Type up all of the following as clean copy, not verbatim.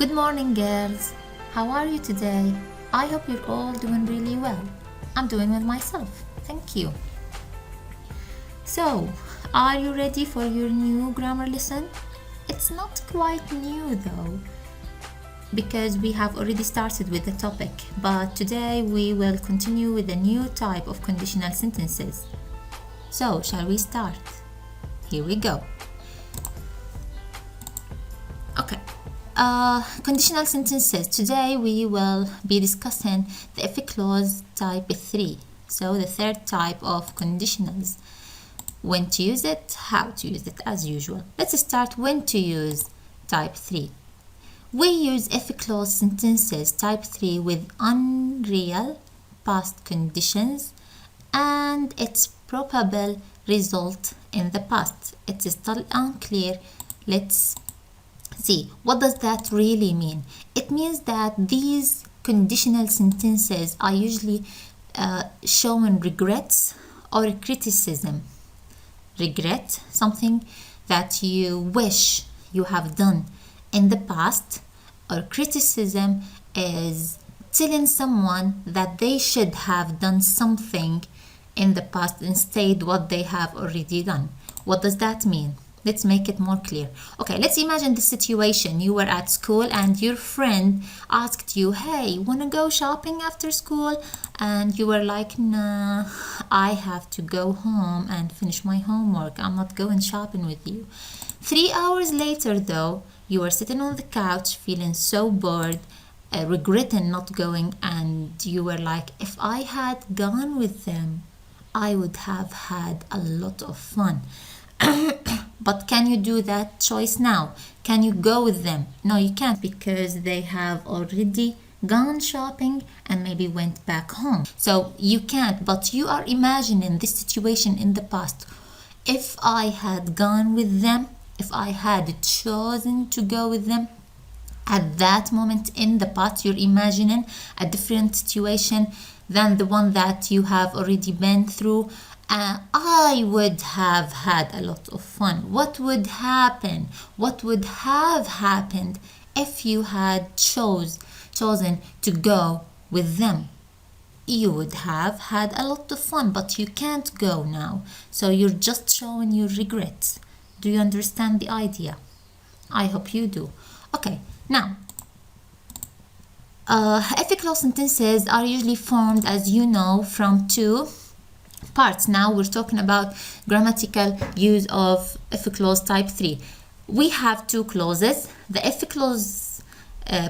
Good morning, girls. How are you today? I hope you're all doing really well. I'm doing well myself. Thank you. So, are you ready for your new grammar lesson? It's not quite new though, because we have already started with the topic, but today we will continue with a new type of conditional sentences. So, shall we start? Here we go. Okay. Conditional sentences. Today we will be discussing the if clause type 3. So the third type of conditionals. When to use it, how to use it as usual. Let's start when to use type 3. We use if clause sentences type 3 with unreal past conditions and its probable result in the past. It is still unclear. Let's see, what does that really mean? It means that these conditional sentences are usually showing regrets or criticism. Regret, something that you wish you have done in the past, or criticism is telling someone that they should have done something in the past instead what they have already done. What does that mean? Let's make it more clear. Okay, let's imagine the situation. You were at school and your friend asked you, hey, wanna go shopping after school? And you were like, nah, I have to go home and finish my homework. I'm not going shopping with you. 3 hours later though, you were sitting on the couch feeling so bored, regretting not going, and you were like, if I had gone with them, I would have had a lot of fun. But can you do that choice now? Can you go with them? No, you can't, because they have already gone shopping and maybe went back home. So you can't, but you are imagining this situation in the past. If I had gone with them, if I had chosen to go with them, at that moment in the past, you're imagining a different situation than the one that you have already been through. I would have had a lot of fun. What would happen? What would have happened if you had chosen to go with them? You would have had a lot of fun, but you can't go now. So you're just showing your regrets. Do you understand the idea? I hope you do. Okay, now, if clause sentences are usually formed, as you know, from two parts. Now we're talking about grammatical use of if clause type 3. We have two clauses, the if clause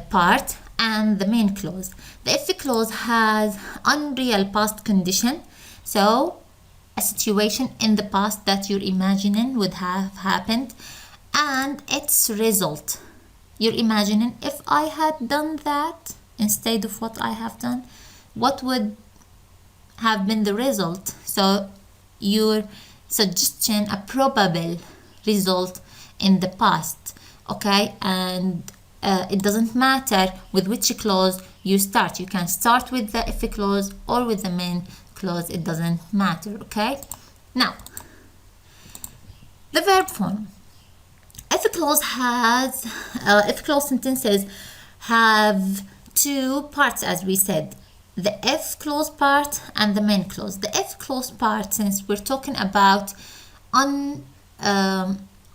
part and the main clause. The if clause has unreal past condition, so a situation in the past that you're imagining would have happened, and its result. You're imagining, if I had done that instead of what I have done, what would have been the result? So your suggestion, a probable result in the past, okay? And it doesn't matter with which clause you start. You can start with the if clause or with the main clause. It doesn't matter, okay? Now, the verb form. If clause sentences have two parts, as we said, the if clause part and the main clause. The if clause part, since we're talking about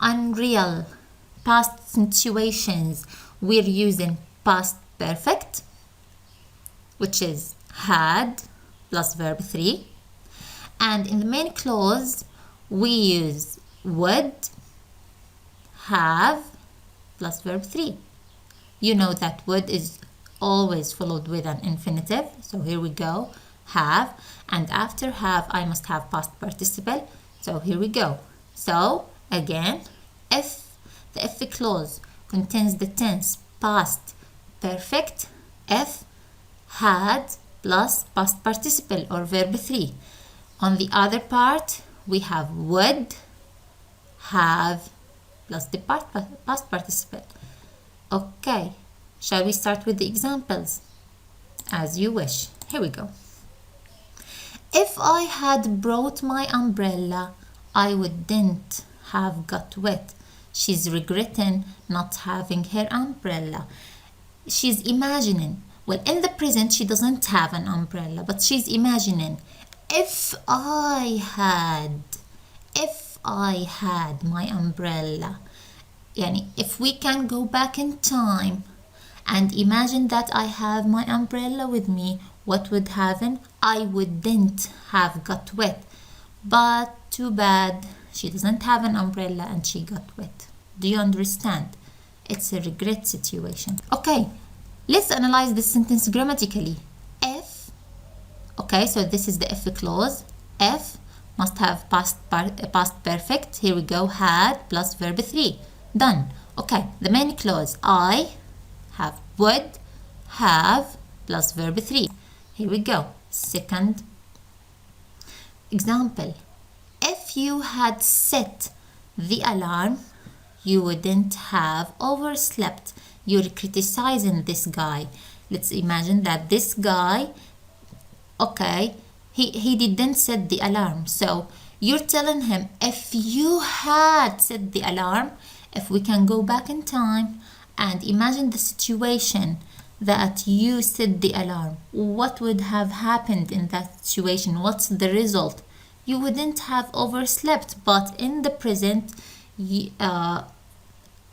unreal past situations, we're using past perfect, which is had plus verb 3. And in the main clause, we use would, have plus verb 3. You know that would is always followed with an infinitive. So here we go, have, and after have I must have past participle. So here we go. So again, if the if clause contains the tense past perfect, if had plus past participle or verb 3. On the other part, we have would, have plus the past participle. Okay. Shall we start with the examples? As you wish. Here we go. If I had brought my umbrella, I wouldn't have got wet. She's regretting not having her umbrella. she's imagining. Well, in the present, she doesn't have an umbrella, but she's imagining, if I had my umbrella. Yani, if we can go back in time and imagine that I have my umbrella with me, what would happen? I wouldn't have got wet. But too bad, she doesn't have an umbrella and she got wet. Do you understand? It's a regret situation. Okay, let's analyze this sentence grammatically. If, okay, so this is the if clause. If must have past perfect. Here we go, had plus verb 3. Done. Okay, the main clause. I have would have plus verb 3. Here we go. Second example. If you had set the alarm, you wouldn't have overslept. You're criticizing this guy. Let's imagine that this guy, okay, he didn't set the alarm. So you're telling him, if you had set the alarm, if we can go back in time and imagine the situation that you set the alarm, what would have happened in that situation? What's the result? You wouldn't have overslept, but in the present, there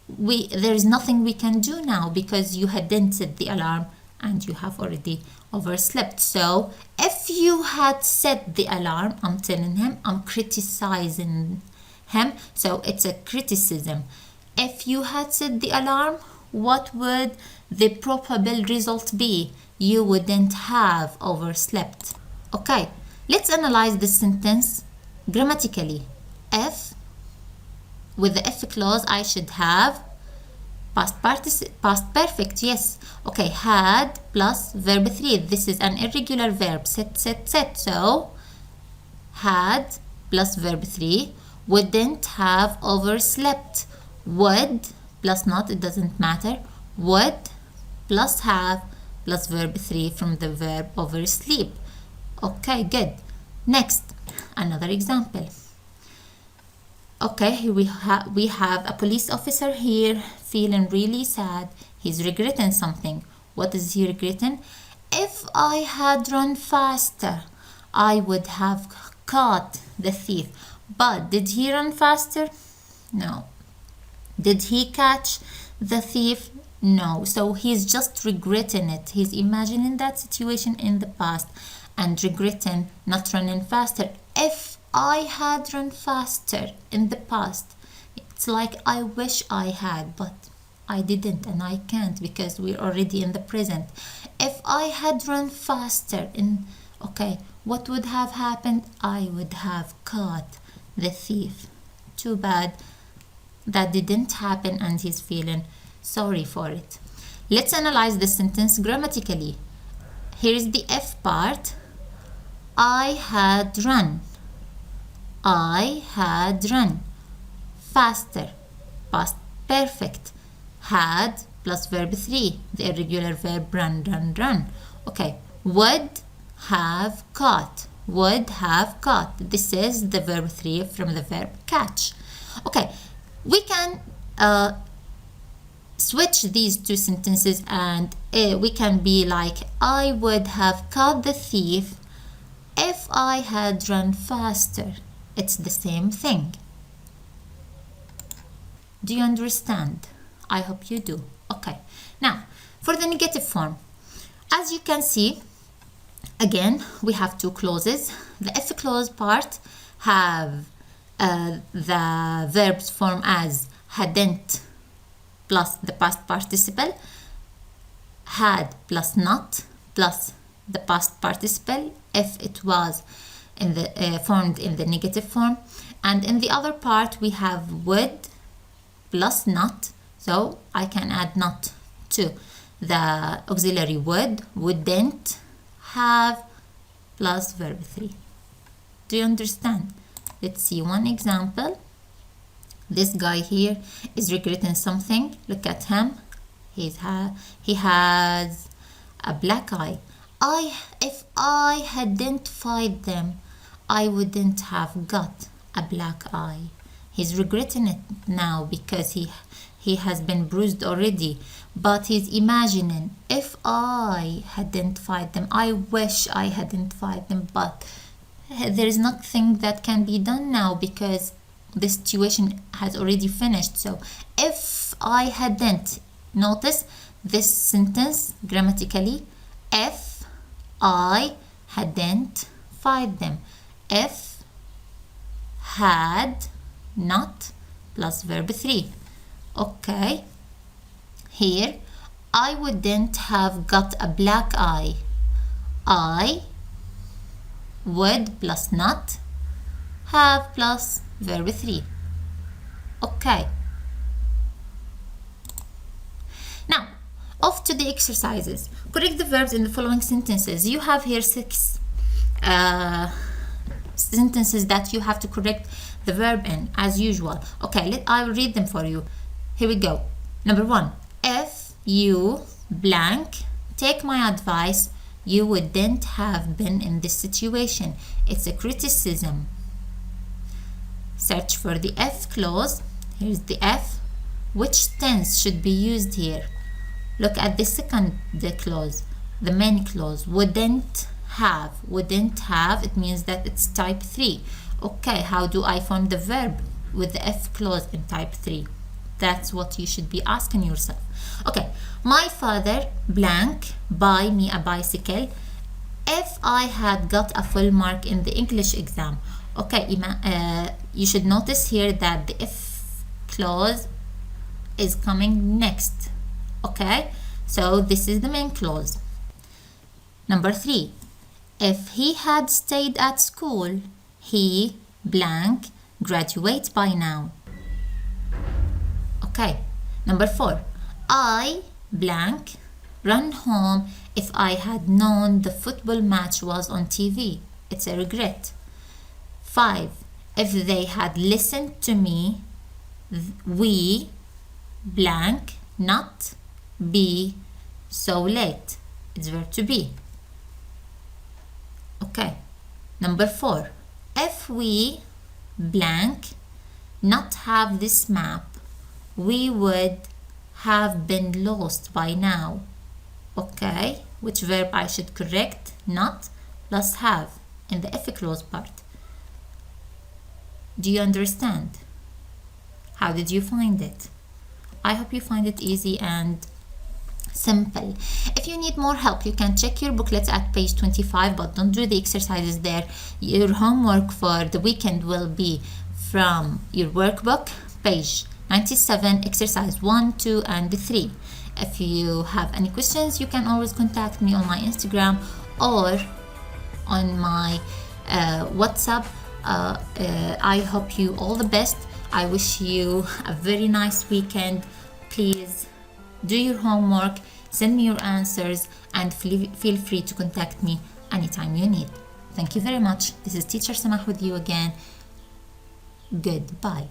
is nothing we can do now because you hadn't set the alarm and you have already overslept. So if you had set the alarm, I'm telling him, I'm criticizing him, so it's a criticism. If you had set the alarm, what would the probable result be? You wouldn't have overslept. Okay, let's analyze this sentence grammatically. If, with the if clause, I should have past perfect, yes. Okay, had plus verb 3. This is an irregular verb, set. So had plus verb 3, wouldn't have overslept. Would plus not, it doesn't matter. Would plus have plus verb 3 from the verb oversleep. Okay, good. Next, another example. Okay, here we have a police officer here feeling really sad. He's regretting something. What is he regretting? If I had run faster, I would have caught the thief. But did he run faster? No. Did he catch the thief? No. So he's just regretting it. He's imagining that situation in the past and regretting not running faster. If I had run faster in the past, it's like I wish I had, but I didn't and I can't because we're already in the present. If I had run faster okay, what would have happened? I would have caught the thief. Too bad that didn't happen and he's feeling sorry for it. Let's analyze the sentence grammatically. Here is the if part. I had run. I had run faster, past perfect. Had plus verb 3, the irregular verb run. Okay, would have caught. Would have caught. This is the verb 3 from the verb catch. Okay, we can switch these two sentences and we can be like, I would have caught the thief if I had run faster. It's the same thing. Do you understand? I hope you do. Okay, now for the negative form, as you can see, again we have two clauses. The if clause part have the verbs form as hadn't plus the past participle, had plus not plus the past participle if it was in the formed in the negative form, and in the other part we have would plus not, so I can add not to the auxiliary would, wouldn't, have plus verb 3. Do you understand? Let's see one example. This guy here is regretting something. Look at him. He has a black eye. If I hadn't fight them, I wouldn't have got a black eye. He's regretting it now because he has been bruised already, but he's imagining, if I hadn't fight them, I wish I hadn't fight them, but there is nothing that can be done now because the situation has already finished. So if I hadn't, notice this sentence grammatically, if I hadn't fight them, if had not plus verb 3. Okay, here I wouldn't have got a black eye. I would plus not have plus verb 3. Okay, now off to the exercises. Correct the verbs in the following sentences. You have here 6 sentences that you have to correct the verb in as usual. Okay, I'll read them for you. Here we go. Number 1, if you blank take my advice, you wouldn't have been in this situation. It's a criticism. Search for the if clause. Here's the if. Which tense should be used here? Look at the second clause, the main clause. Wouldn't have. Wouldn't have, it means that it's type 3. Okay, how do I form the verb with the if clause in type 3? That's what you should be asking yourself. Okay, my father blank buy me a bicycle if I had got a full mark in the English exam. Okay, you should notice here that the if clause is coming next. Okay, so this is the main clause. Number 3, if he had stayed at school, he blank graduate by now. Okay, number 4, I blank run home if I had known the football match was on TV. It's a regret. 5, if they had listened to me, we blank not be so late. It's verb to be. Okay, number 4, if we blank not have this map, we would have been lost by now. Okay, which verb I should correct? Not plus have in the if clause part. Do you understand? How did you find it? I hope you find it easy and simple. If you need more help, you can check your booklets at page 25, but don't do the exercises there. Your homework for the weekend will be from your workbook, page 97, exercise 1, 2, and 3. If you have any questions, you can always contact me on my Instagram or on my WhatsApp. I hope you all the best. I wish you a very nice weekend. Please do your homework, send me your answers, and feel free to contact me anytime you need. Thank you very much. This is Teacher Samah with you again. Goodbye.